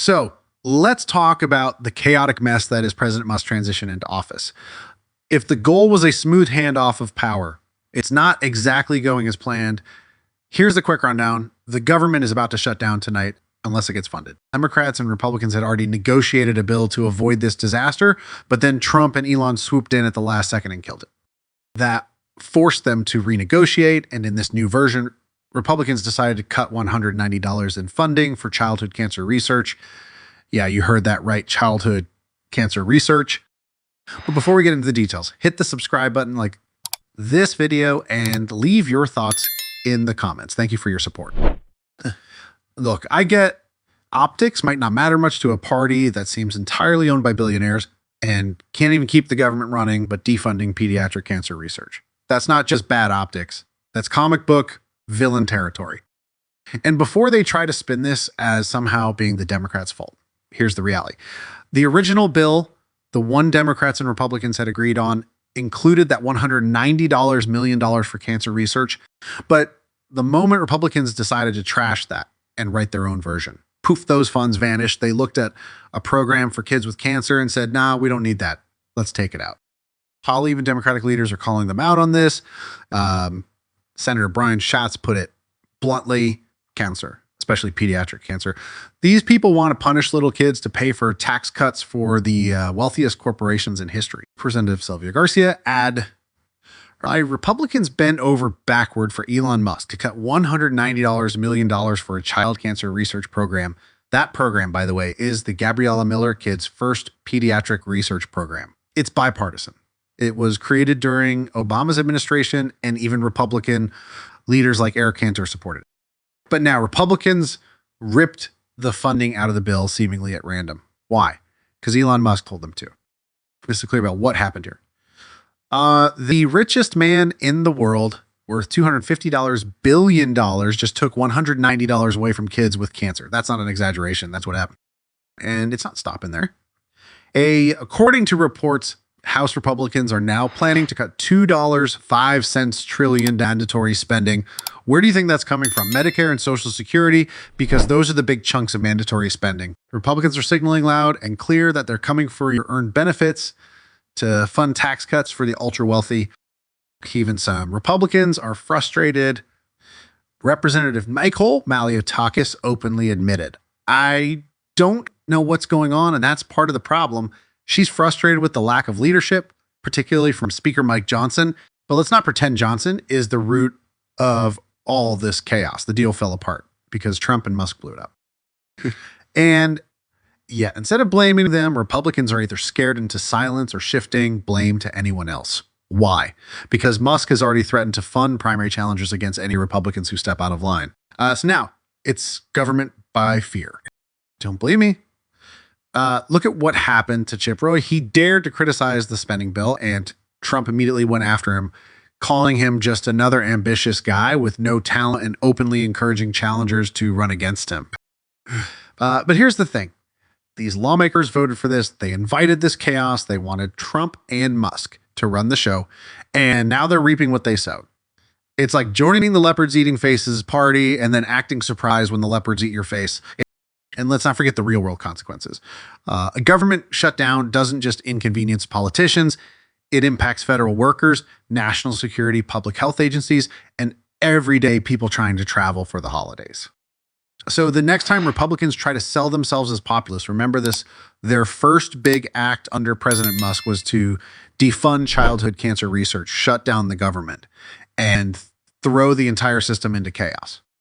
So let's talk about the chaotic mess that is President Musk's transition into office. If the goal was a smooth handoff of power, it's not exactly going as planned. Here's the quick rundown. The government is about to shut down tonight unless it gets funded. Democrats and Republicans had already negotiated a bill to avoid this disaster, but then Trump and Elon swooped in at the last second and killed it. That forced them to renegotiate, and in this new version, Republicans decided to cut $190 in funding for childhood cancer research. Yeah, you heard that right, childhood cancer research. But before we get into the details, hit the subscribe button like this video and leave your thoughts in the comments. Thank you for your support. Look, I get optics might not matter much to a party that seems entirely owned by billionaires and can't even keep the government running, but defunding pediatric cancer research. That's not just bad optics. That's comic book villain territory. And before they try to spin this as somehow being the Democrats' fault, here's the reality. The original bill, the one Democrats and Republicans had agreed on, included that $190 million for cancer research. But the moment Republicans decided to trash that and write their own version, poof, those funds vanished. They looked at a program for kids with cancer and said, nah, we don't need that. Let's take it out. How even Democratic leaders are calling them out on this. Senator Brian Schatz put it bluntly, cancer, especially pediatric cancer. These people want to punish little kids to pay for tax cuts for the wealthiest corporations in history. Representative Sylvia Garcia Republicans bent over backward for Elon Musk to cut $190 million for a child cancer research program. That program, by the way, is the Gabriella Miller Kids' first pediatric research program. It's bipartisan. It was created during Obama's administration, and even Republican leaders like Eric Cantor supported it. But now Republicans ripped the funding out of the bill seemingly at random. Why? Because Elon Musk told them to. Just to clear about what happened here. The richest man in the world, worth $250 billion, just took $190 away from kids with cancer. That's not an exaggeration. That's what happened. And it's not stopping there. According to reports, House Republicans are now planning to cut $2.05 trillion mandatory spending. Where do you think that's coming from? Medicare and Social Security, because those are the big chunks of mandatory spending. Republicans are signaling loud and clear that they're coming for your earned benefits to fund tax cuts for the ultra wealthy. Even some Republicans are frustrated. Representative Michael Maliotakis openly admitted, I don't know what's going on, and that's part of the problem. She's frustrated with the lack of leadership, particularly from Speaker Mike Johnson. But let's not pretend Johnson is the root of all this chaos. The deal fell apart because Trump and Musk blew it up. And yet, instead of blaming them, Republicans are either scared into silence or shifting blame to anyone else. Why? Because Musk has already threatened to fund primary challengers against any Republicans who step out of line. So now it's government by fear. Don't believe me? Look at what happened to Chip Roy. He dared to criticize the spending bill, and Trump immediately went after him, calling him just another ambitious guy with no talent and openly encouraging challengers to run against him. But here's the thing. These lawmakers voted for this. They invited this chaos. They wanted Trump and Musk to run the show, and now they're reaping what they sowed. It's like joining the leopards eating faces party and then acting surprised when the leopards eat your face. And let's not forget the real world consequences. A government shutdown doesn't just inconvenience politicians. It impacts federal workers, national security, public health agencies, and everyday people trying to travel for the holidays. So the next time Republicans try to sell themselves as populists, remember this, their first big act under President Musk was to defund childhood cancer research, shut down the government, and throw the entire system into chaos.